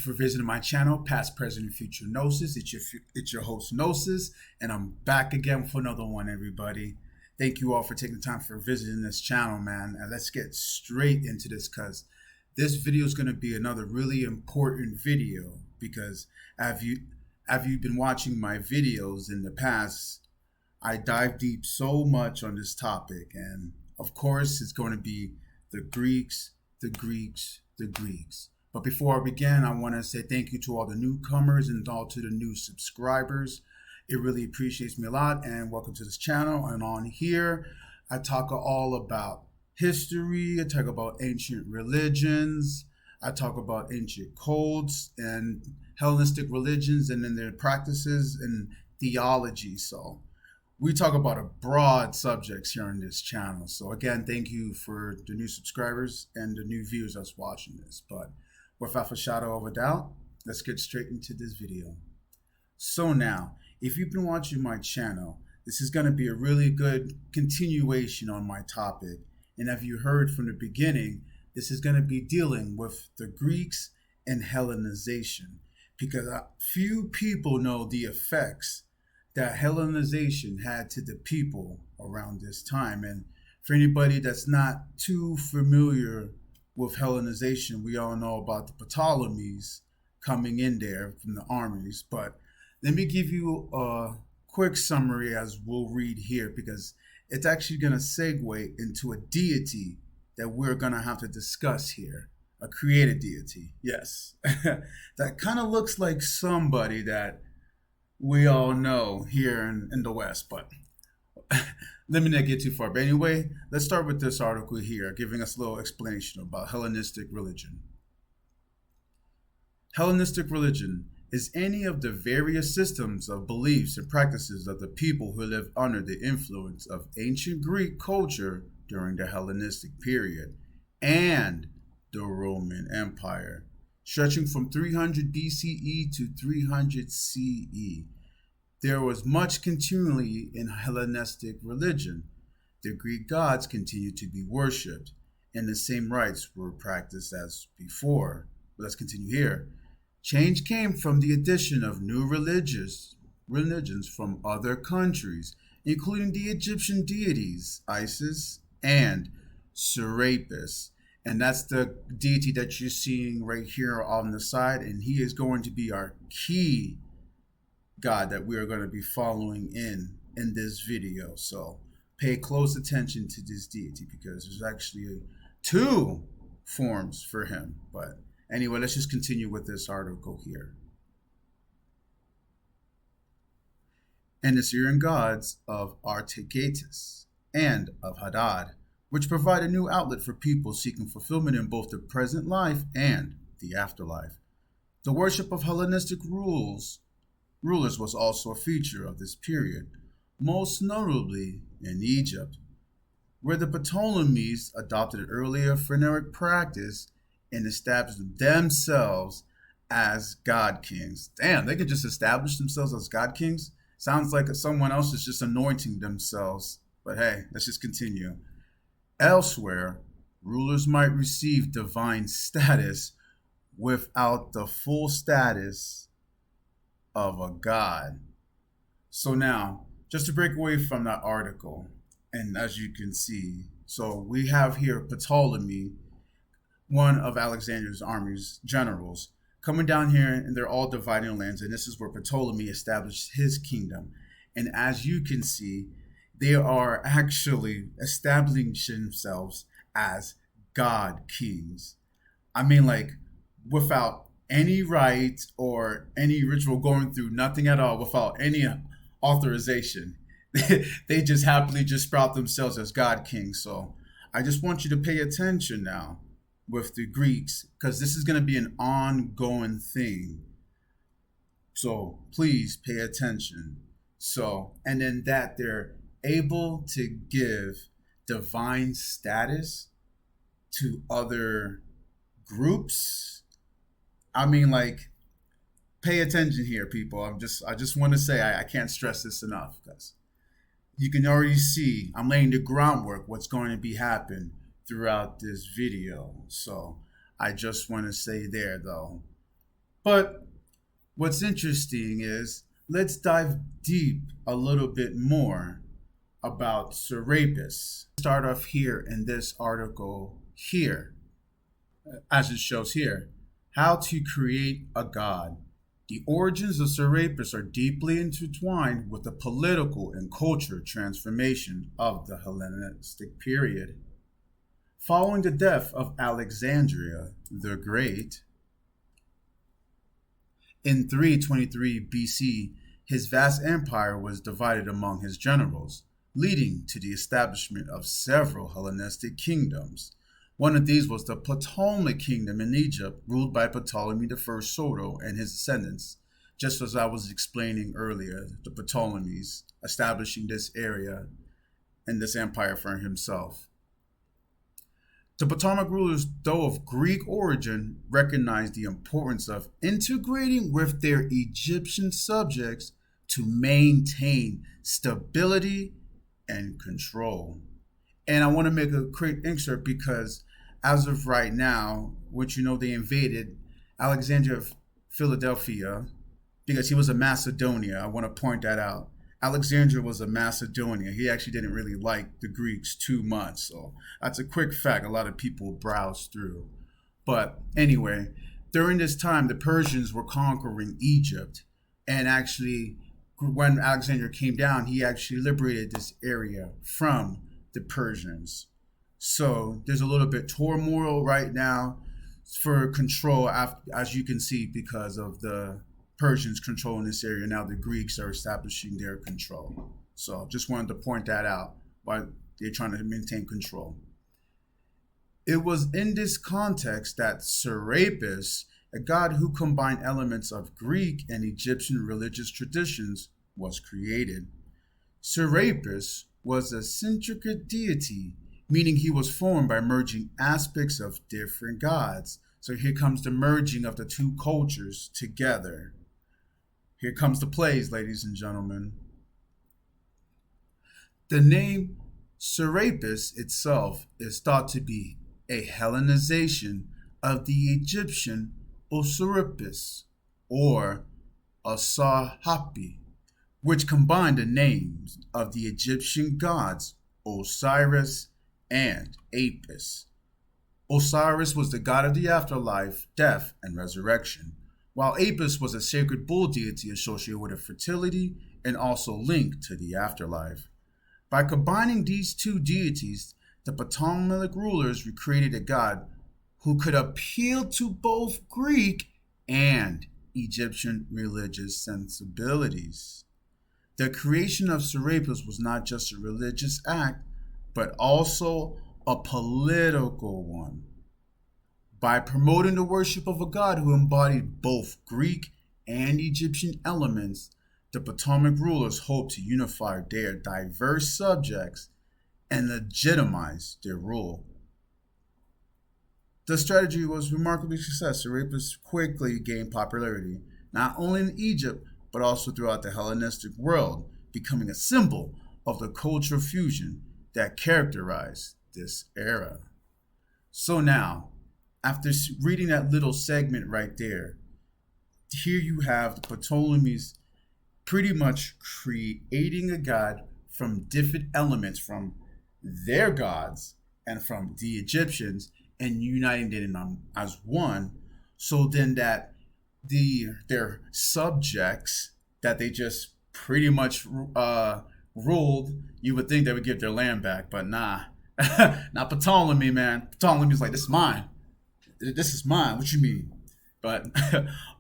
for visiting my channel, Past, Present, and Future Gnosis. It's your host, Gnosis, and I'm back again for another one, everybody. Thank you all for taking the time for visiting this channel, man. And let's get straight into this, because this video is going to be another really important video, because have you been watching my videos in the past, I dive deep so much on this topic. And of course, it's going to be the Greeks, the Greeks, the Greeks. But before I begin, I want to say thank you to all the newcomers and all to the new subscribers. It really appreciates me a lot, and welcome to this channel. And on here, I talk all about history, I talk about ancient religions, I talk about ancient codes and Hellenistic religions and then their practices and theology. So we talk about a broad subjects here on this channel. So again, thank you for the new subscribers and the new viewers that's watching this. But without a shadow of a doubt, let's get straight into this video. So now, if you've been watching my channel, this is going to be a really good continuation on my topic. And as you heard from the beginning, this is going to be dealing with the Greeks and Hellenization, because few people know the effects that Hellenization had to the people around this time. And for anybody that's not too familiar with Hellenization, we all know about the Ptolemies coming in there from the armies. But let me give you a quick summary as we'll read here, because it's actually going to segue into a deity that we're going to have to discuss here. A created deity, yes. That kind of looks like somebody that we all know here in the West, but let me not get too far. But anyway, let's start with this article here, giving us a little explanation about Hellenistic religion. Hellenistic religion is any of the various systems of beliefs and practices of the people who lived under the influence of ancient Greek culture during the Hellenistic period and the Roman Empire, stretching from 300 BCE to 300 CE. There was much continuity in Hellenistic religion. The Greek gods continued to be worshipped, and the same rites were practiced as before. Let's continue here. Change came from the addition of new religions from other countries, including the Egyptian deities, Isis and Serapis. And that's the deity that you're seeing right here on the side. And he is going to be our key god that we are going to be following in this video. So pay close attention to this deity, because there's actually two forms for him. But anyway, let's just continue with this article here. And the Syrian gods of Artagetus and of Hadad, which provide a new outlet for people seeking fulfillment in both the present life and the afterlife. The worship of Hellenistic rulers was also a feature of this period, most notably in Egypt, where the Ptolemies adopted an earlier Phoenician practice and established themselves as god kings. Damn, they could just establish themselves as god kings? Sounds like someone else is just anointing themselves. But hey, let's just continue. Elsewhere, rulers might receive divine status without the full status of a god. So now, just to break away from that article, and as you can see, so we have here Ptolemy, one of Alexander's army's generals, coming down here, and they're all dividing lands, and this is where Ptolemy established his kingdom. And as you can see, they are actually establishing themselves as god kings. I mean, like, without any rite or any ritual going through, nothing at all, without any authorization. They just happily just sprout themselves as god kings. So I just want you to pay attention now with the Greeks, because this is going to be an ongoing thing. So please pay attention. So, and then that they're able to give divine status to other groups. I mean, like, pay attention here, people. I just want to say, I can't stress this enough, because you can already see I'm laying the groundwork what's going to be happening throughout this video. So I just want to say there, though. But what's interesting is let's dive deep a little bit more about Serapis. Start off here in this article here, as it shows here. How to create a god. The origins of Serapis are deeply intertwined with the political and cultural transformation of the Hellenistic period. Following the death of Alexandria the Great in 323 BC, his vast empire was divided among his generals, leading to the establishment of several Hellenistic kingdoms. One of these was the Ptolemaic kingdom in Egypt, ruled by Ptolemy I Soter and his descendants. Just as I was explaining earlier, the Ptolemies establishing this area and this empire for himself. The Ptolemaic rulers, though of Greek origin, recognized the importance of integrating with their Egyptian subjects to maintain stability and control. And I want to make a quick insert because as of right now, which they invaded Alexandria of Philadelphia because he was a Macedonia. I want to point that out. Alexandria was a Macedonia. He actually didn't really like the Greeks too much. So that's a quick fact a lot of people browse through. But anyway, during this time, the Persians were conquering Egypt. And actually, when Alexander came down, he actually liberated this area from the Persians. So there's a little bit turmoil right now for control, as you can see, because of the Persians controlling this area. Now the Greeks are establishing their control. So just wanted to point that out while they're trying to maintain control. It was in this context that Serapis, a god who combined elements of Greek and Egyptian religious traditions, was created. Serapis was a centric deity, meaning he was formed by merging aspects of different gods. So here comes the merging of the two cultures together. Here comes the plays, ladies and gentlemen. The name Serapis itself is thought to be a Hellenization of the Egyptian Osiris or Asahapi, which combined the names of the Egyptian gods Osiris and Apis. Osiris was the god of the afterlife, death, and resurrection, while Apis was a sacred bull deity associated with fertility and also linked to the afterlife. By combining these two deities, the Ptolemaic rulers recreated a god who could appeal to both Greek and Egyptian religious sensibilities. The creation of Serapis was not just a religious act, but also a political one. By promoting the worship of a god who embodied both Greek and Egyptian elements, the Ptolemaic rulers hoped to unify their diverse subjects and legitimize their rule. The strategy was remarkably successful. Serapis quickly gained popularity, not only in Egypt, but also throughout the Hellenistic world, becoming a symbol of the cultural fusion that characterized this era. So now, after reading that little segment right there, here you have the Ptolemies pretty much creating a god from different elements from their gods and from the Egyptians and uniting them as one, so then that their subjects that they just pretty much ruled, you would think they would give their land back, but nah. Not Ptolemy, man. Ptolemy's like, this is mine. This is mine. What you mean? But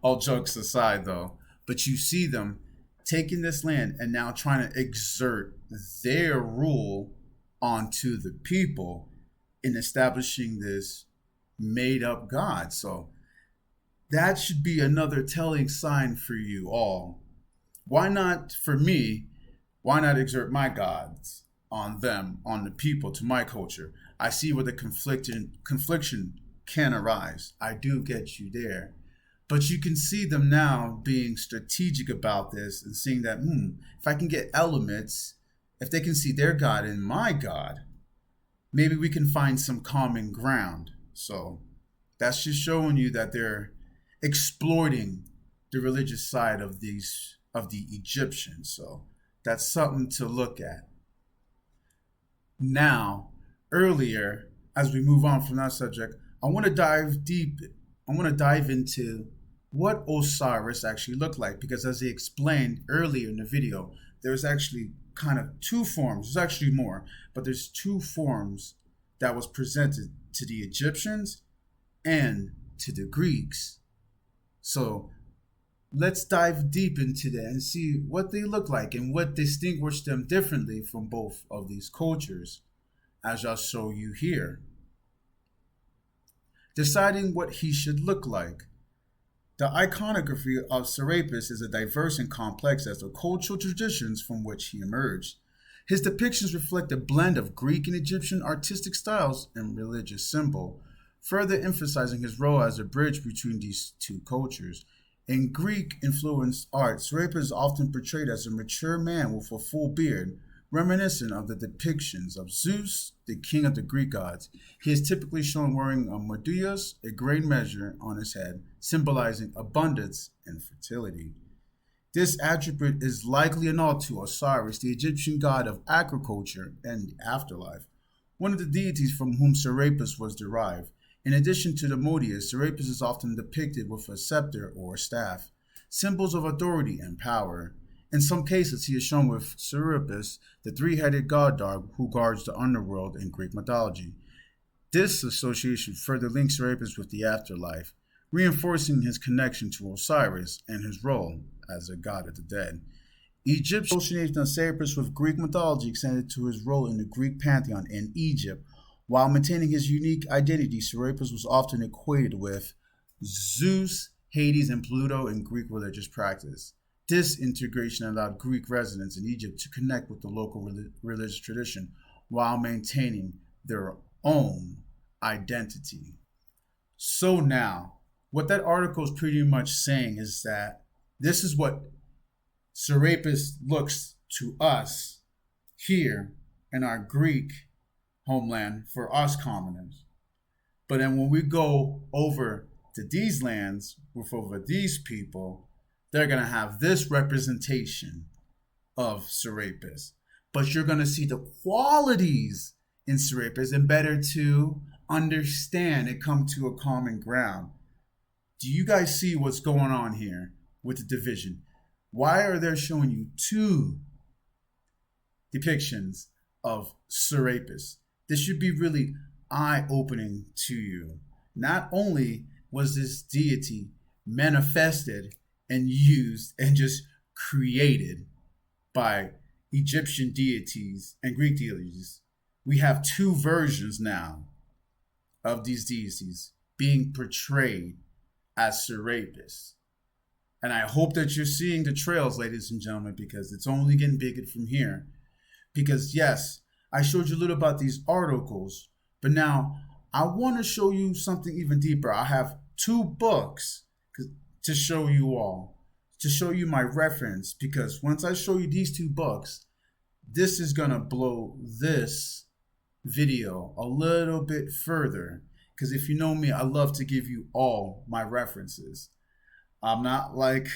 all jokes aside, though, but you see them taking this land and now trying to exert their rule onto the people in establishing this made-up God. So that should be another telling sign for you all. Why not, for me, why not exert my gods on them, on the people, to my culture? I see where the confliction can arise. I do get you there. But you can see them now being strategic about this and seeing that, if I can get elements, if they can see their God in my God, maybe we can find some common ground. So that's just showing you that they're exploiting the religious side of the Egyptians. So that's something to look at. Now, earlier, as we move on from that subject, I want to dive deep. I want to dive into what Osiris actually looked like, because as he explained earlier in the video, there's actually kind of two forms. There's actually more, but there's two forms that was presented to the Egyptians and to the Greeks. So let's dive deep into that and see what they look like and what distinguished them differently from both of these cultures, as I'll show you here. Deciding what he should look like. The iconography of Serapis is as diverse and complex as the cultural traditions from which he emerged. His depictions reflect a blend of Greek and Egyptian artistic styles and religious symbol, further emphasizing his role as a bridge between these two cultures. In Greek-influenced art, Serapis is often portrayed as a mature man with a full beard, reminiscent of the depictions of Zeus, the king of the Greek gods. He is typically shown wearing a meduios, a grain measure, on his head, symbolizing abundance and fertility. This attribute is likely a nod to Osiris, the Egyptian god of agriculture and the afterlife, one of the deities from whom Serapis was derived. In addition to the meduios, Serapis is often depicted with a scepter or a staff, symbols of authority and power. In some cases, he is shown with Serapis, the three-headed god dog who guards the underworld in Greek mythology. This association further links Serapis with the afterlife, reinforcing his connection to Osiris and his role as a god of the dead. Egypt's association of Serapis with Greek mythology extended to his role in the Greek pantheon in Egypt. While maintaining his unique identity, Serapis was often equated with Zeus, Hades, and Pluto in Greek religious practice. This integration allowed Greek residents in Egypt to connect with the local religious tradition while maintaining their own identity. So now, what that article is pretty much saying is that this is what Serapis looks to us here in our Greek homeland for us commoners. But then when we go over to these lands with over these people, they're going to have this representation of Serapis. But you're going to see the qualities in Serapis, and better to understand and come to a common ground. Do you guys see what's going on here with the division? Why are they showing you two depictions of Serapis? This should be really eye-opening to you. Not only was this deity manifested and used and just created by Egyptian deities and Greek deities, we have two versions now of these deities being portrayed as Serapis. And I hope that you're seeing the trails, ladies and gentlemen, because it's only getting bigger from here. Because yes, I showed you a little about these articles, but now I want to show you something even deeper. I have two books to show you all, to show you my reference, because once I show you these two books, this is going to blow this video a little bit further. Because if you know me, I love to give you all my references. I'm not like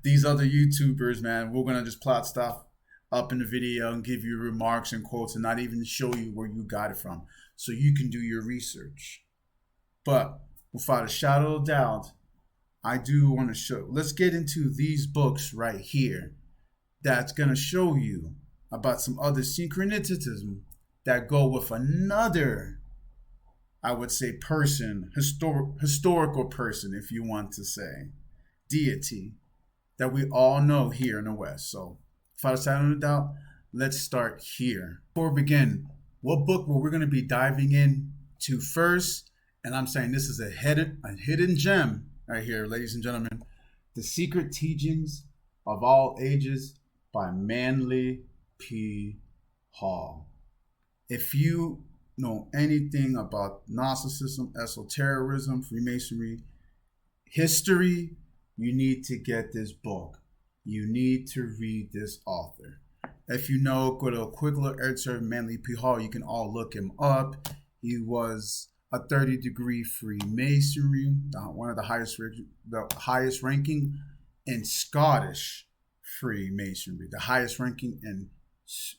these other YouTubers, man. We're going to just plot stuff up in the video and give you remarks and quotes and not even show you where you got it from, so you can do your research. But without a shadow of doubt, I do want to show. Let's get into these books right here. That's going to show you about some other syncretism that go with another, I would say, person, historical person, if you want to say, deity that we all know here in the West. So without a shadow of doubt, let's start here. Before we begin, what book we're going to be diving into first, and I'm saying this is a hidden gem right here, ladies and gentlemen, The Secret Teachings of All Ages by Manly P. Hall. If you know anything about Gnosticism, esotericism, Freemasonry, history, you need to get this book. You need to read this author. If you know, go to a quick little excerpt of Manly P. Hall. You can all look him up. He was a 30-degree Freemasonry, one of the highest ranking in Scottish Freemasonry, the highest ranking in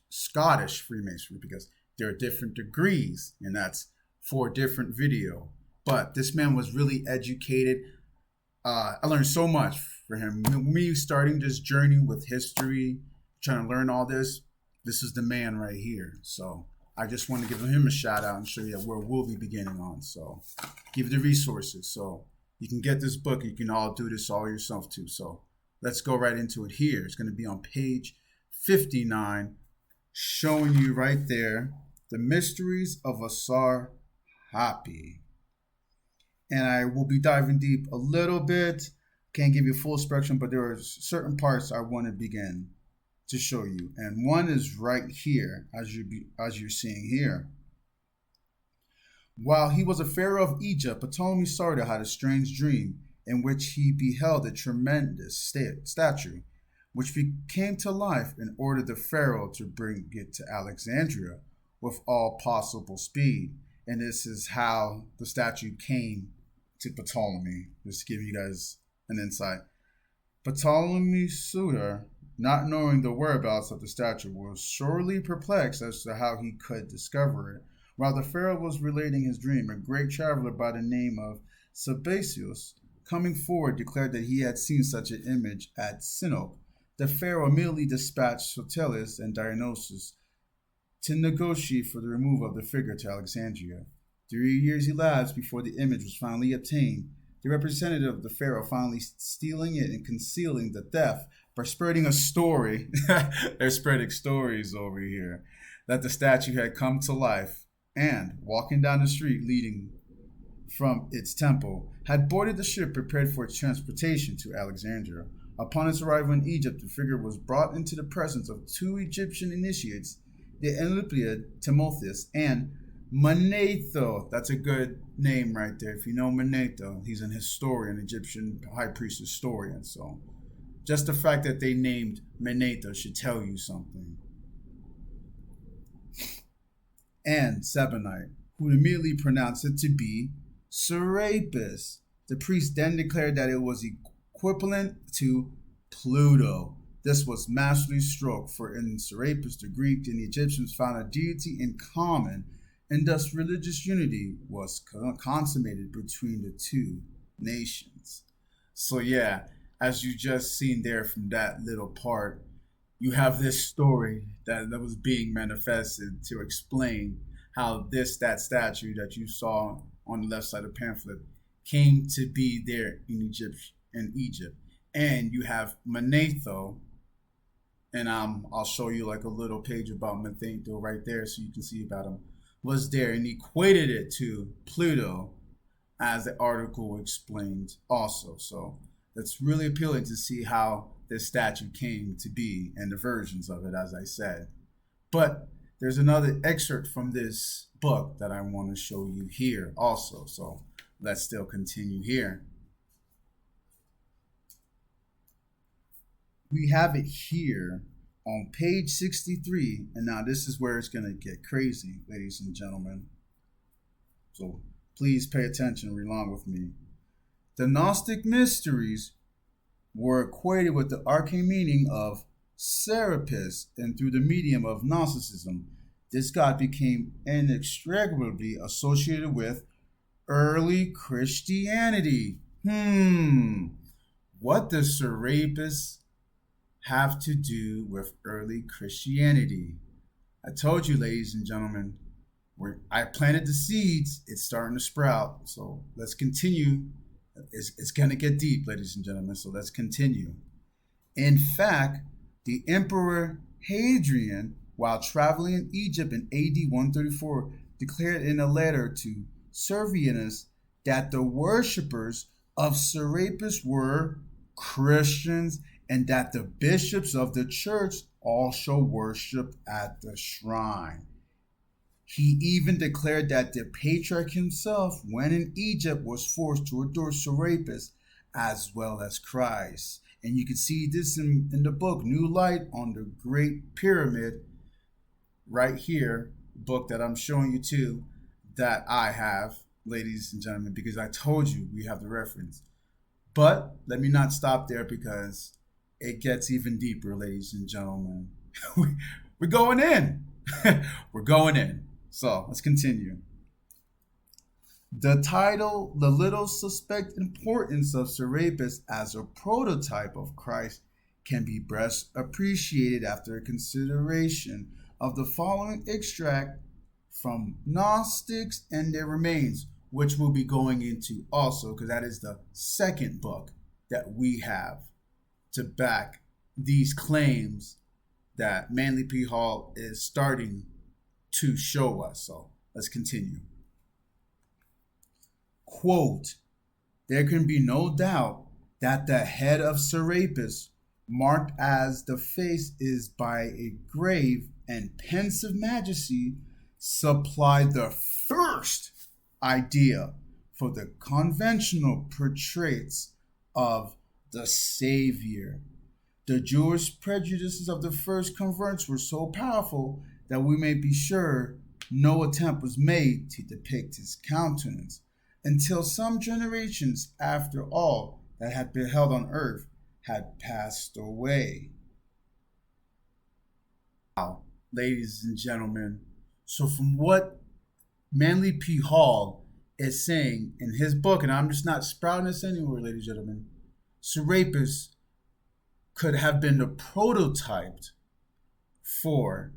Scottish Freemasonry, because there are different degrees, and that's for a different video. But this man was really educated. I learned so much for him. Me starting this journey with history, trying to learn all this, this is the man right here. So I just want to give him a shout out and show you where we'll be beginning on. So give you the resources. So you can get this book. You can all do this all yourself too. So let's go right into it here. It's going to be on page 59, showing you right there the mysteries of a Serapis. And I will be diving deep a little bit. Can't give you a full spectrum, but there are certain parts I want to begin to show you. And one is right here, as you're seeing here. While he was a pharaoh of Egypt, Ptolemy Sarda had a strange dream in which he beheld a tremendous statue, which came to life and ordered the pharaoh to bring it to Alexandria with all possible speed. And this is how the statue came to Ptolemy, just to give you guys an insight. Ptolemy Suter, not knowing the whereabouts of the statue, was sorely perplexed as to how he could discover it. While the pharaoh was relating his dream, a great traveler by the name of Serapis, coming forward, declared that he had seen such an image at Sinope. The pharaoh immediately dispatched Sotelis and Dionysus to negotiate for the removal of the figure to Alexandria. 3 years elapsed before the image was finally obtained, the representative of the pharaoh finally stealing it and concealing the theft by spreading a story. They're spreading stories over here, that the statue had come to life and, walking down the street leading from its temple, had boarded the ship prepared for its transportation to Alexandria. Upon its arrival in Egypt, the figure was brought into the presence of 2 Egyptian initiates, the Enlipliad Timotheus and Manetho. That's a good name right there. If you know Manetho, he's an historian, Egyptian high priest historian. So just the fact that they named Manetho should tell you something. And Sebenite, who immediately pronounced it to be Serapis. The priest then declared that it was equivalent to Pluto. This was masterly stroke, for in Serapis the Greek and the Egyptians found a deity in common, and thus religious unity was consummated between the 2 nations. So yeah, as you just seen there from that little part, you have this story that was being manifested to explain how that statue that you saw on the left side of the pamphlet came to be there in Egypt. And you have Manetho, and I'll show you like a little page about Manetho right there so you can see about him, was there and equated it to Pluto, as the article explained also. So that's really appealing to see how this statue came to be and the versions of it, as I said. But there's another excerpt from this book that I want to show you here also. So let's still continue here. We have it here on page 63, and now this is where it's going to get crazy, ladies and gentlemen. So please pay attention, read along with me. The Gnostic mysteries were equated with the arcane meaning of Serapis, and through the medium of Gnosticism, this god became inextricably associated with early Christianity. What does Serapis have to do with early Christianity? I told you, ladies and gentlemen, I planted the seeds. It's starting to sprout. So let's continue. It's going to get deep, ladies and gentlemen. So let's continue. In fact, the Emperor Hadrian, while traveling in Egypt in AD 134, declared in a letter to Servianus that the worshippers of Serapis were Christians, and that the bishops of the church also worship at the shrine. He even declared that the patriarch himself, when in Egypt, was forced to adore Serapis as well as Christ. And you can see this in the book, New Light on the Great Pyramid, right here, book that I'm showing you too, that I have. ladies and gentlemen, because I told you we have the reference. But let me not stop there because it gets even deeper, ladies and gentlemen. We're going in. We're going in. So let's continue. The title, The Little Suspect Importance of Serapis as a Prototype of Christ, can be best appreciated after consideration of the following extract from Gnostics and Their Remains, which we'll be going into also, because that is the second book that we have to back these claims that Manly P. Hall is starting to show us. So let's continue. Quote, there can be no doubt that the head of Serapis, marked as the face is by a grave and pensive majesty, supplied the first idea for the conventional portraits of the Savior. The Jewish prejudices of the first converts were so powerful that we may be sure no attempt was made to depict his countenance until some generations after all that had been held on earth had passed away. Wow, ladies and gentlemen, so from what Manly P. Hall is saying in his book, and I'm just not sprouting this anywhere, ladies and gentlemen, Serapis could have been the prototype for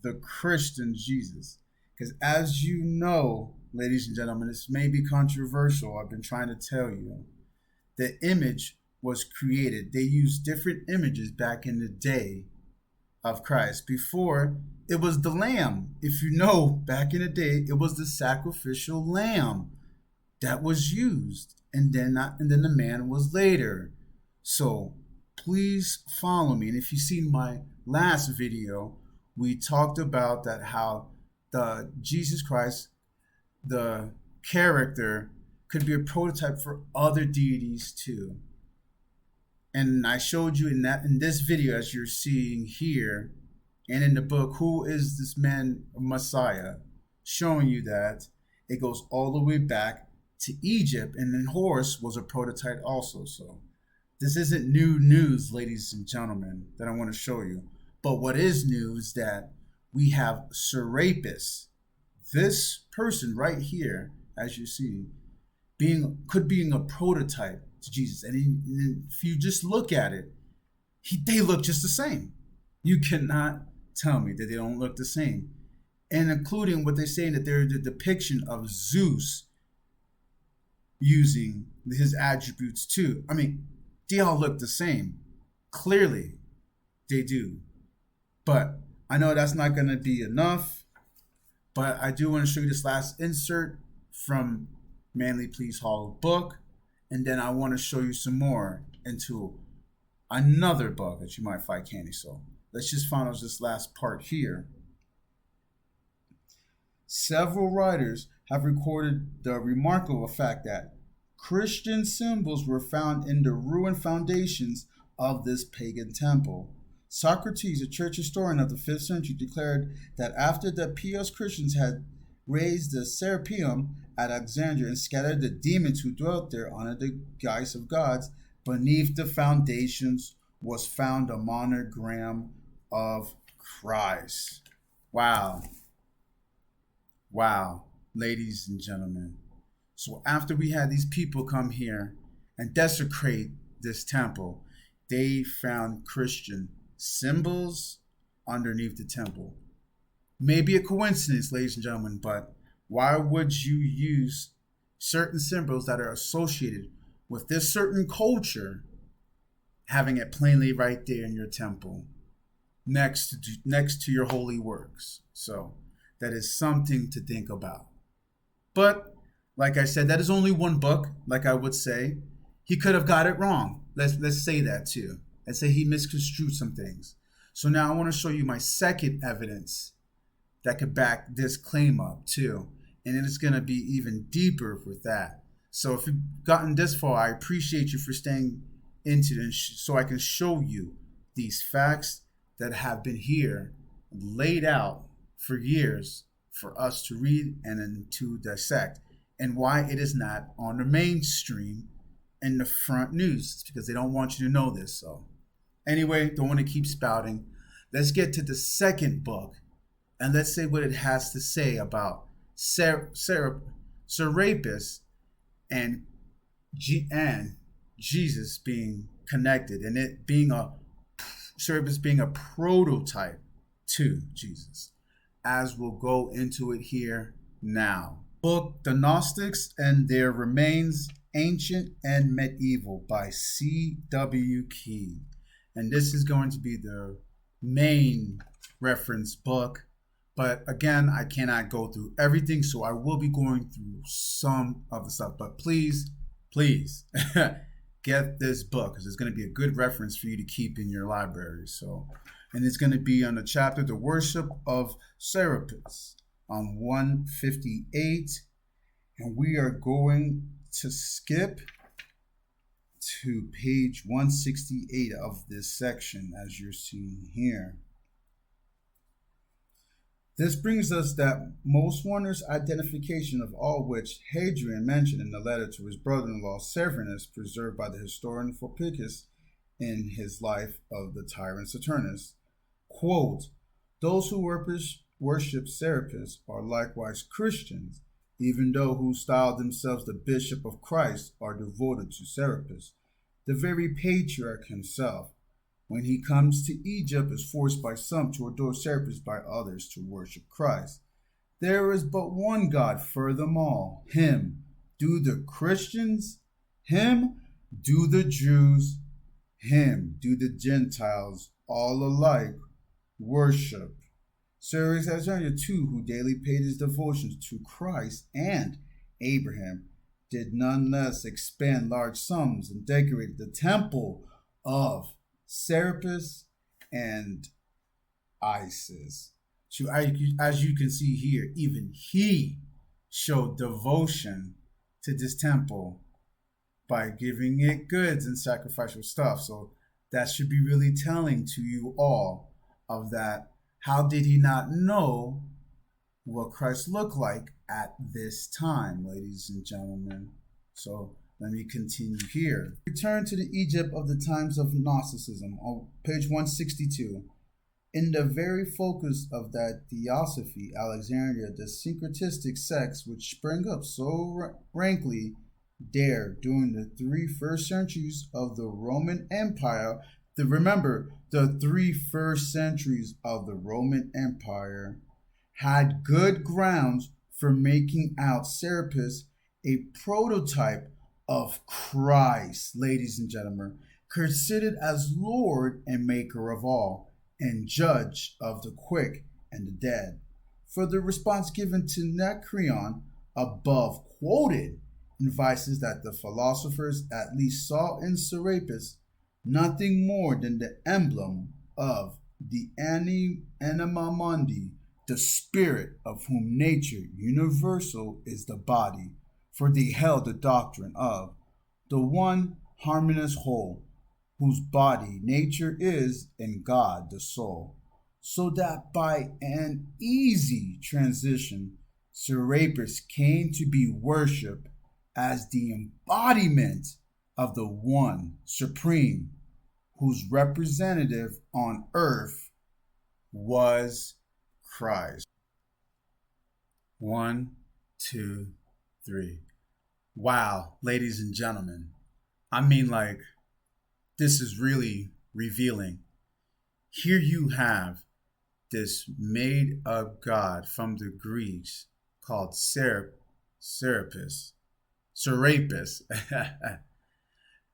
the Christian Jesus. Because as you know, ladies and gentlemen, this may be controversial. I've been trying to tell you. The image was created. They used different images back in the day of Christ. Before, it was the lamb. If you know, back in the day, it was the sacrificial lamb that was used. And then the man was later. So please follow me. And if you've seen my last video, we talked about that how the Jesus Christ, the character, could be a prototype for other deities too. And I showed you in this video, as you're seeing here, and in the book, who is this man Messiah, showing you that it goes all the way back to Egypt, and then Horus was a prototype also. So this isn't new news, ladies and gentlemen, that I want to show you. But what is new is that we have Serapis, this person right here, as you see, could be a prototype to Jesus. And if you just look at it, they look just the same. You cannot tell me that they don't look the same. And including what they're saying, that they're the depiction of Zeus using his attributes too. I mean, they all look the same. Clearly, they do. But I know that's not going to be enough. But I do want to show you this last insert from Manly P. Hall book. And then I want to show you some more into another book that you might find candy. So let's just find out this last part here. Several writers have recorded the remarkable fact that Christian symbols were found in the ruined foundations of this pagan temple. Socrates, a church historian of the 5th century, declared that after the pious Christians had raised the Serapis at Alexandria and scattered the demons who dwelt there under the guise of gods, beneath the foundations was found a monogram of Christ. Wow. Wow, ladies and gentlemen. So after we had these people come here and desecrate this temple, they found Christian symbols underneath the temple. Maybe a coincidence, ladies and gentlemen, but why would you use certain symbols that are associated with this certain culture, having it plainly right there in your temple, next to your holy works? So that is something to think about. But like I said, that is only one book. Like I would say, he could have got it wrong. Let's say that too. Let's say he misconstrued some things. So now I want to show you my second evidence that could back this claim up too. And it's going to be even deeper with that. So if you've gotten this far, I appreciate you for staying into it so I can show you these facts that have been here laid out for years for us to read and then to dissect. and why it is not on the mainstream in the front news. It's because they don't want you to know this. So anyway, don't want to keep spouting. Let's get to the second book, and let's say what it has to say about Serapis and Jesus being connected, and it being Serapis being a prototype to Jesus, as we'll go into it here now. Book The Gnostics and Their Remains, Ancient and Medieval by C.W. King. And this is going to be the main reference book. But again, I cannot go through everything, so I will be going through some of the stuff. But please, get this book, because it's going to be a good reference for you to keep in your library. So, and it's going to be on the chapter, The Worship of Serapis, on 158. And we are going to skip to page 168 of this section, as you're seeing here. This brings us that most wondrous identification, of all which Hadrian mentioned in the letter to his brother-in-law Severus, preserved by the historian Philopicus in his life of the tyrant Saturnus. Quote, those who worship Serapis are likewise Christians, even those who style themselves the Bishop of Christ are devoted to Serapis. The very patriarch himself, when he comes to Egypt, is forced by some to adore Serapis, by others to worship Christ. There is but one God for them all. Him do the Christians, him do the Jews, him do the Gentiles, all alike worship. Serapis Alexander too, who daily paid his devotions to Christ and Abraham, did none less expend large sums and decorated the temple of Serapis and Isis. So as you can see here, even he showed devotion to this temple by giving it goods and sacrificial stuff. So that should be really telling to you all of that. How did he not know what Christ looked like at this time, ladies and gentlemen? So let me continue here. Return to the Egypt of the times of Gnosticism on page 162. In the very focus of that theosophy, Alexandria, the syncretistic sects which sprang up so rankly there during the 3 first centuries of the Roman Empire. Remember, the 3 first centuries of the Roman Empire had good grounds for making out Serapis a prototype of Christ, ladies and gentlemen, considered as Lord and Maker of all, and Judge of the quick and the dead. For the response given to Anacreon, above quoted, advises that the philosophers at least saw in Serapis nothing more than the emblem of the anima mundi, the spirit of whom nature universal is the body, for they held the doctrine of the one harmonious whole, whose body nature is, and God the soul. So that by an easy transition, Serapis came to be worshipped as the embodiment of the one supreme, whose representative on earth was Christ. 1, 2, 3. Wow, ladies and gentlemen. I mean, like, this is really revealing. Here you have this made up god from the Greeks called Serapis,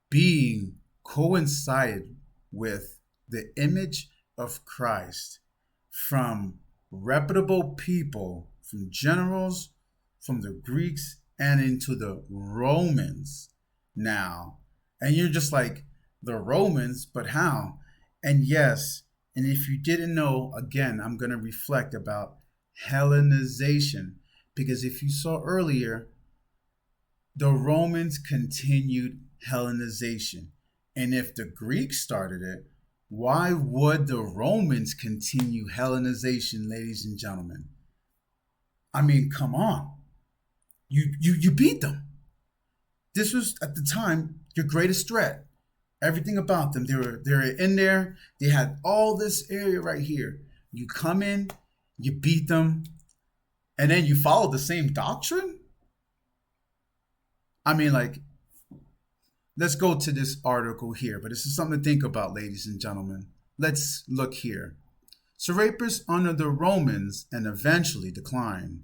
being coincided with the image of Christ from reputable people, from generals, from the Greeks, and into the Romans now. And you're just like, the Romans, but how? And yes, and if you didn't know, again, I'm going to reflect about Hellenization, because if you saw earlier, the Romans continued Hellenization. And if the Greeks started it, why would the Romans continue Hellenization, ladies and gentlemen? I mean, come on. You beat them. This was at the time your greatest threat. Everything about them, they were in there. They had all this area right here. You come in, you beat them, and then you follow the same doctrine. I mean, like, let's go to this article here, but this is something to think about, ladies and gentlemen. Let's look here. Serapis under the Romans and eventually declined.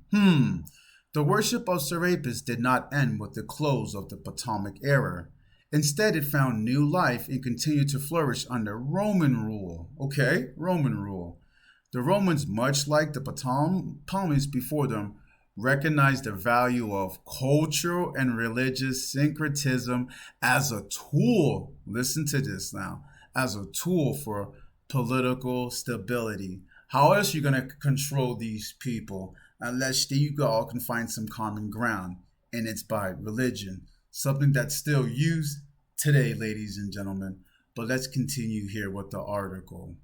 The worship of Serapis did not end with the close of the Ptolemaic era. Instead, it found new life and continued to flourish under Roman rule. Okay, Roman rule. The Romans, much like the Ptolemies before them, recognized the value of cultural and religious syncretism as a tool. Listen to this now. As a tool for political stability. How else are you going to control these people unless you all can find some common ground? And it's by religion. Something that's still used today, ladies and gentlemen. But let's continue here with the article.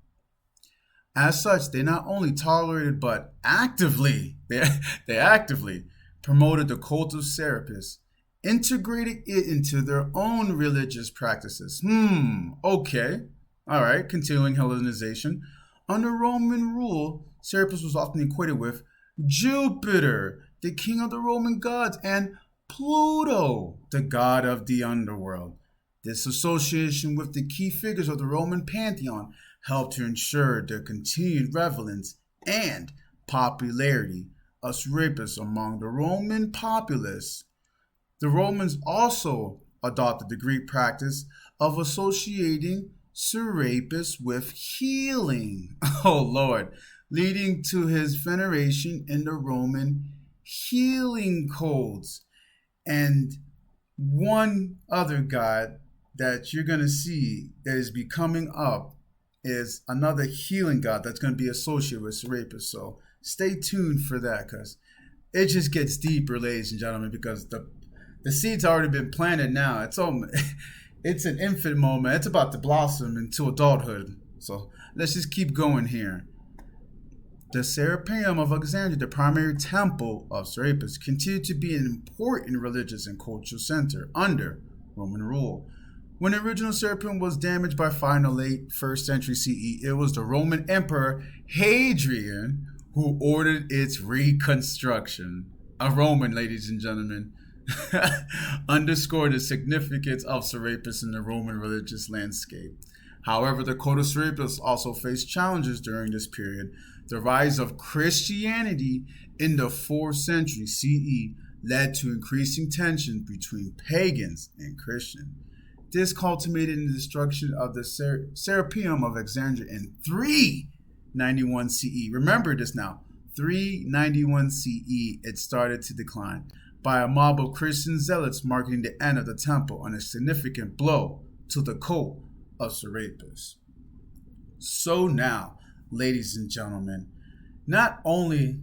As such, they not only tolerated but they actively promoted the cult of Serapis, integrated it into their own religious practices. Okay. All right, continuing Hellenization. Under Roman rule, Serapis was often equated with Jupiter, the king of the Roman gods, and Pluto, the god of the underworld. This association with the key figures of the Roman pantheon helped to ensure the continued relevance and popularity of Serapis among the Roman populace. The Romans also adopted the Greek practice of associating Serapis with healing, oh Lord, leading to his veneration in the Roman healing codes. And one other god that you're going to see that is becoming up is another healing god that's going to be associated with Serapis. So stay tuned for that, because it just gets deeper, ladies and gentlemen, because the seed's already been planted now. It's an infant moment. It's about to blossom into adulthood. So let's just keep going here. The Serapeum of Alexandria, the primary temple of Serapis, continued to be an important religious and cultural center under Roman rule. When the original Serapeum was damaged by fire in the late 1st century CE, it was the Roman Emperor Hadrian who ordered its reconstruction. A Roman, ladies and gentlemen, underscored the significance of Serapis in the Roman religious landscape. However, the cult of Serapis also faced challenges during this period. The rise of Christianity in the 4th century CE led to increasing tension between pagans and Christians. This culminated in the destruction of the Serapeum of Alexandria in 391 CE. Remember this now. 391 CE, it started to decline by a mob of Christian zealots, marking the end of the temple and a significant blow to the cult of Serapis. So now, ladies and gentlemen, not only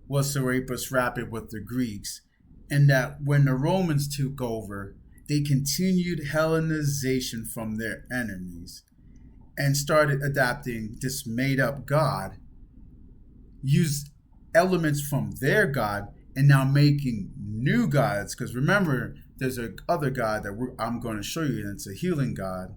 was Serapis rapid with the Greeks, and that when the Romans took over, they continued Hellenization from their enemies and started adapting this made-up god, used elements from their god, and now making new gods. Because remember, there's a other god that I'm going to show you, and it's a healing god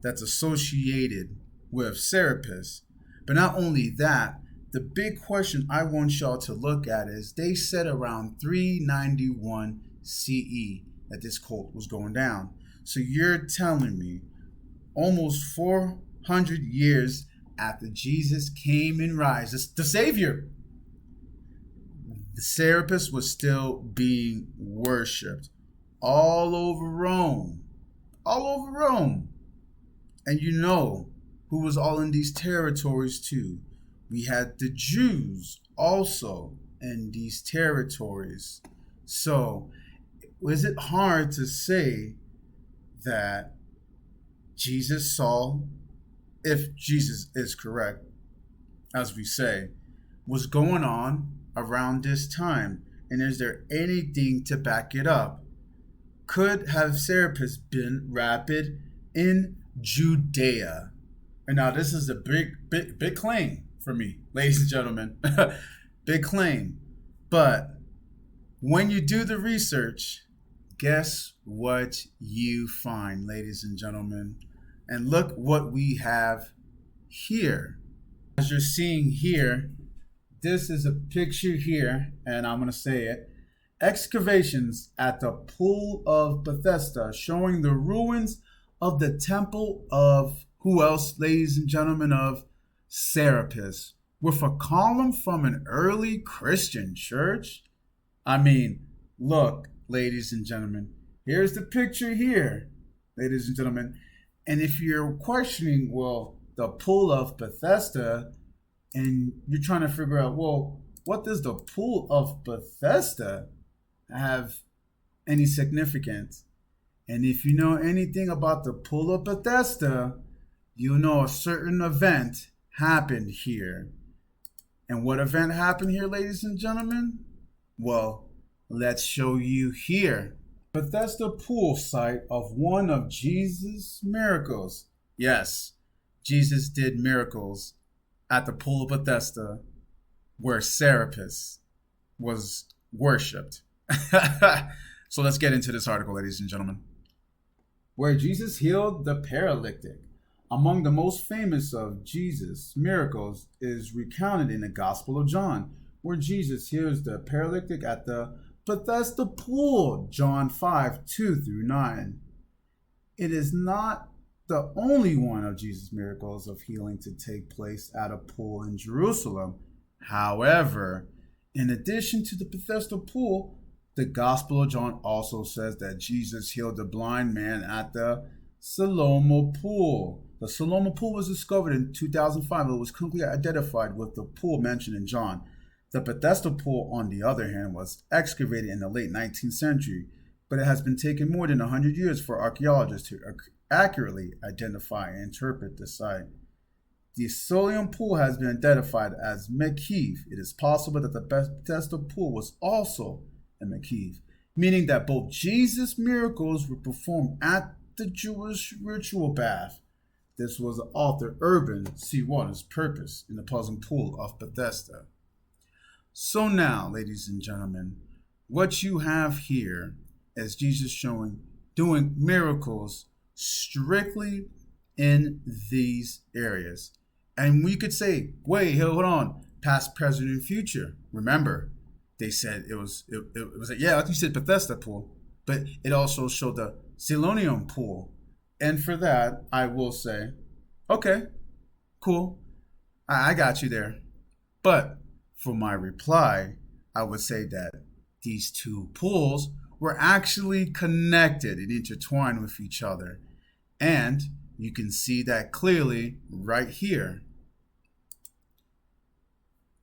that's associated with Serapis. But not only that, the big question I want y'all to look at is they said around 391 CE that this cult was going down. So you're telling me almost 400 years after Jesus came and rise, the Savior, the Serapis was still being worshipped all over Rome. All over Rome. And you know who was all in these territories too. We had the Jews also in these territories. So is it hard to say that Jesus saw, if Jesus is correct, as we say, was going on around this time? And is there anything to back it up? Could have Serapis been rapid in Judea? And now this is a big claim for me, ladies and gentlemen. Big claim. But When you do the research, guess what you find, ladies and gentlemen? And look what we have here. As you're seeing here, this is a picture here, and I'm going to say it. Excavations at the Pool of Bethesda showing the ruins of the temple of who else, ladies and gentlemen, of Serapis, with a column from an early Christian church. I mean, look, ladies and gentlemen, here's the picture here, ladies and gentlemen. And if you're questioning, well, the Pool of Bethesda, and you're trying to figure out, well, what does the Pool of Bethesda have any significance? And if you know anything about the Pool of Bethesda, you know a certain event happened here. And what event happened here, ladies and gentlemen? Well, let's show you here. Bethesda pool site of one of Jesus' miracles. Yes, Jesus did miracles at the Pool of Bethesda where Serapis was worshipped. So let's get into this article, ladies and gentlemen. Where Jesus healed the paralytic. Among the most famous of Jesus' miracles is recounted in the Gospel of John, where Jesus heals the paralytic at the Bethesda pool, John 5:2-9. It is not the only one of Jesus' miracles of healing to take place at a pool in Jerusalem. However, in addition to the Bethesda pool, the Gospel of John also says that Jesus healed the blind man at the Siloam pool. The Siloam pool was discovered in 2005. It was quickly identified with the pool mentioned in John. The Bethesda pool, on the other hand, was excavated in the late 19th century, but it has been taken more than 100 years for archaeologists to accurately identify and interpret the site. The Siloam pool has been identified as Mekhiv. It is possible that the Bethesda pool was also a Mekhiv, meaning that both Jesus' miracles were performed at the Jewish ritual bath. This was the author Urban C. Waters' purpose in the puzzling pool of Bethesda. So now, ladies and gentlemen, what you have here is Jesus doing miracles strictly in these areas. And we could say, wait, hold on, past, present, and future. Remember, they said it was yeah, like you said, Bethesda pool, but it also showed the Siloam pool. And for that, I will say, okay, cool, I got you there. But for my reply, I would say that these two pools were actually connected and intertwined with each other. And you can see that clearly right here.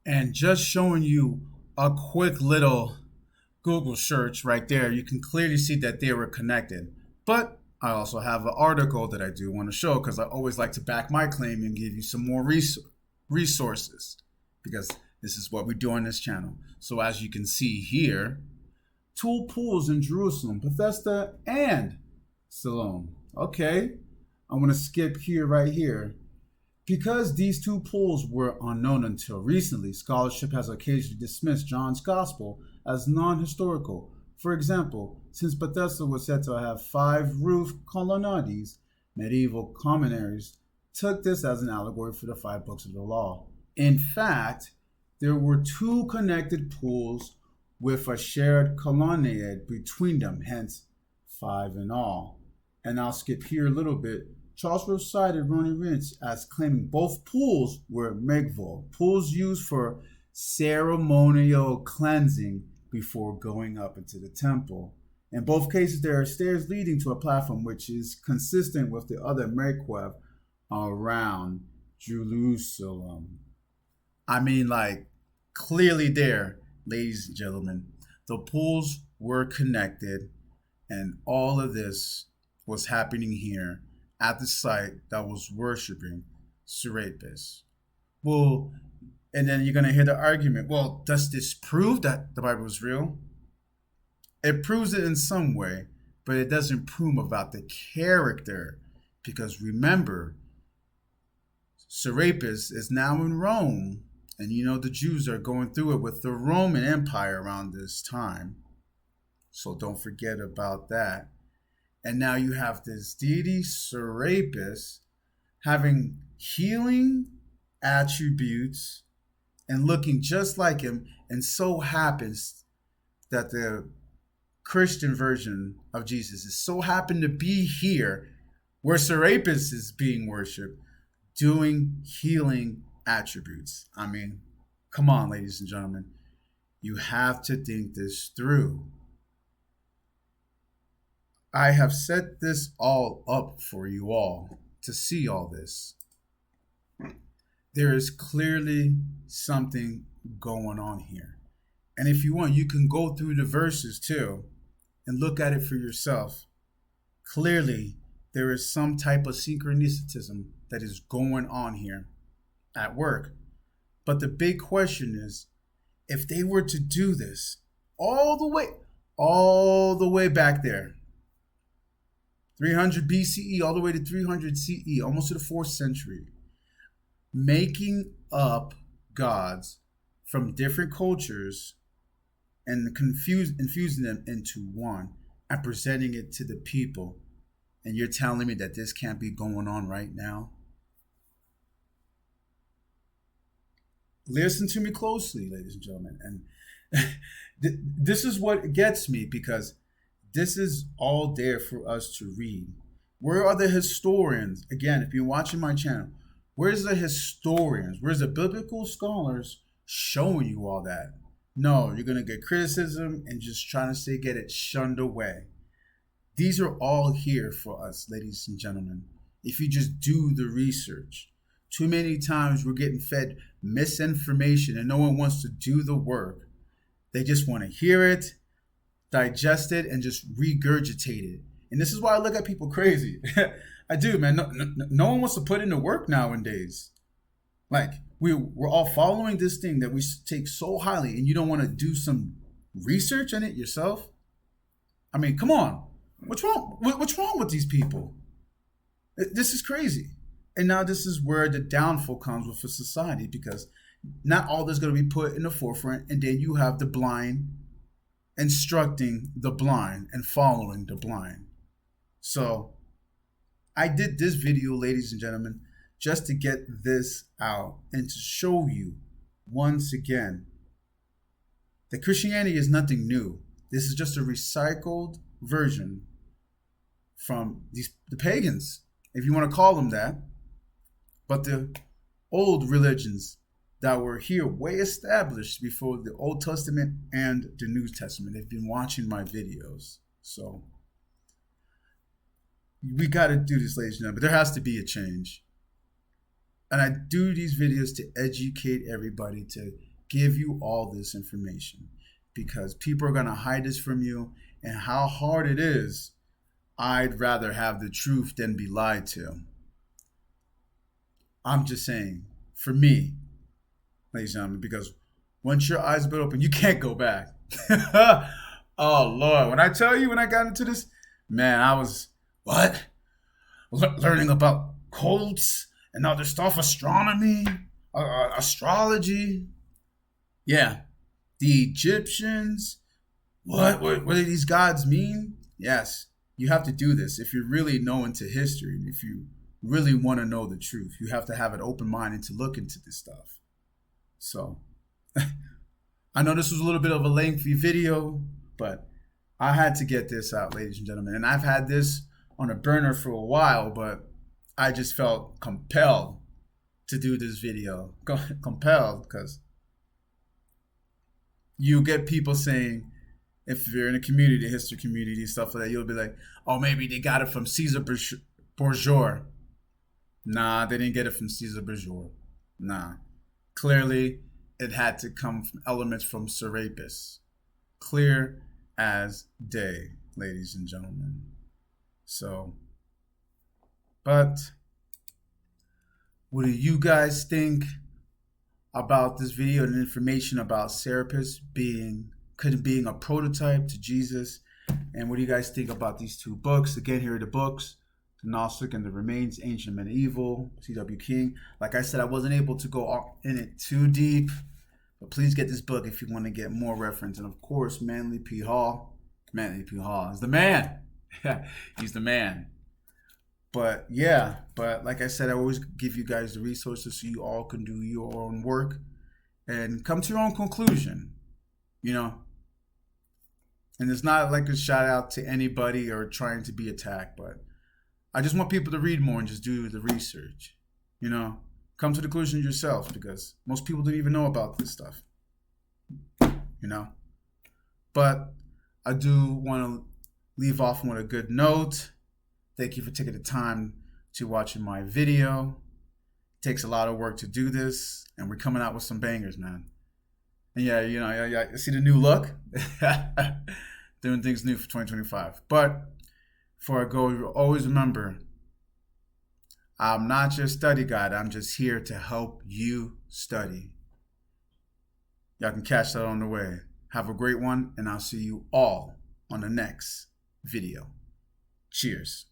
And just showing you a quick little Google search right there, you can clearly see that they were connected. But I also have an article that I do want to show because I always like to back my claim and give you some more resources because this is what we do on this channel. So as you can see here, two pools in Jerusalem, Bethesda and Siloam. Okay, I'm going to skip here right here. Because these two pools were unknown until recently, scholarship has occasionally dismissed John's gospel as non-historical. For example, since Bethesda was said to have 5 roof colonnades, medieval commentaries took this as an allegory for the 5 books of the law. In fact, there were 2 connected pools with a shared colonnade between them, hence 5 in all. And I'll skip here a little bit. Charles Rose cited Ronnie Rintz as claiming both pools were mikvah, pools used for ceremonial cleansing before going up into the temple. In both cases, there are stairs leading to a platform which is consistent with the other mikvah around Jerusalem. I mean, like, clearly there, ladies and gentlemen, the pools were connected, and all of this was happening here at the site that was worshiping Serapis. Well, and then you're going to hear the argument, well, does this prove that the Bible is real? It proves it in some way, but it doesn't prove about the character. Because remember, Serapis is now in Rome, and you know the Jews are going through it with the Roman Empire around this time. So don't forget about that. And now you have this deity, Serapis, having healing attributes and looking just like him. And so happens that the Christian version of Jesus is so happened to be here where Serapis is being worshipped, doing healing attributes. I mean, come on, ladies and gentlemen. You have to think this through. I have set this all up for you all to see all this. There is clearly something going on here. And if you want, you can go through the verses too and look at it for yourself. Clearly, there is some type of synchronicism that is going on here at work. But the big question is, if they were to do this all the way back there, 300 BCE all the way to 300 CE, almost to the 4th century, making up gods from different cultures and infusing them into one and presenting it to the people. And you're telling me that this can't be going on right now? Listen to me closely, ladies and gentlemen. And this is what gets me, because this is all there for us to read. Where are the historians? Again, if you're watching my channel, where's the historians? Where's the biblical scholars showing you all that? No, you're going to get criticism and just trying to say get it shunned away. These are all here for us, ladies and gentlemen. If you just do the research. Too many times we're getting fed misinformation and no one wants to do the work. They just want to hear it, digest it, and just regurgitate it. And this is why I look at people crazy. I do, man. No one wants to put in the work nowadays. Like, we're all following this thing that we take so highly, and you don't want to do some research on it yourself? I mean, come on. What's wrong? What's wrong with these people? This is crazy. And now this is where the downfall comes with a society, because not all that's going to be put in the forefront, and then you have the blind instructing the blind and following the blind. So I did this video, ladies and gentlemen, just to get this out and to show you once again that Christianity is nothing new. This is just a recycled version from the pagans, if you want to call them that. But the old religions that were here way established before the Old Testament and the New Testament. They've been watching my videos. So we got to do this, ladies and gentlemen. But there has to be a change. And I do these videos to educate everybody, to give you all this information, because people are going to hide this from you. And how hard it is, I'd rather have the truth than be lied to. I'm just saying, for me, ladies and gentlemen, because once your eyes been open, you can't go back. Oh, Lord. When I tell you, when I got into this, man, I was, what? Learning about cults and other stuff, astronomy, astrology. Yeah. The Egyptians. What do these gods mean? Yes. You have to do this if you're really know into history, and if you really want to know the truth. You have to have an open mind and to look into this stuff. So I know this was a little bit of a lengthy video, but I had to get this out, ladies and gentlemen. And I've had this on a burner for a while, but I just felt compelled to do this video. Compelled, because you get people saying, if you're in a community, history community, stuff like that, you'll be like, oh, maybe they got it from Caesar Borgia. Nah, they didn't get it from Caesar Borgia. Nah. Clearly, it had to come from elements from Serapis. Clear as day, ladies and gentlemen. So, but what do you guys think about this video and information about Serapis being a prototype to Jesus? And what do you guys think about these two books? Again, here are the books. The Gnostic and the Remains, Ancient Medieval, C.W. King. Like I said, I wasn't able to go in it too deep, but please get this book if you want to get more reference. And of course, Manly P. Hall. Man, AP Hall is the man. He's the man. But yeah, but like I said, I always give you guys the resources so you all can do your own work and come to your own conclusion, you know. And it's not like a shout out to anybody or trying to be attacked, but I just want people to read more and just do the research, you know. Come to the conclusion yourself because most people don't even know about this stuff, you know. But I do want to leave off with a good note. Thank you for taking the time to watching my video. It takes a lot of work to do this, and we're coming out with some bangers, man. And yeah, you know, yeah, see the new look? Doing things new for 2025. But before I go, always remember, I'm not your study guide. I'm just here to help you study. Y'all can catch that on the way. Have a great one, and I'll see you all on the next video. Cheers.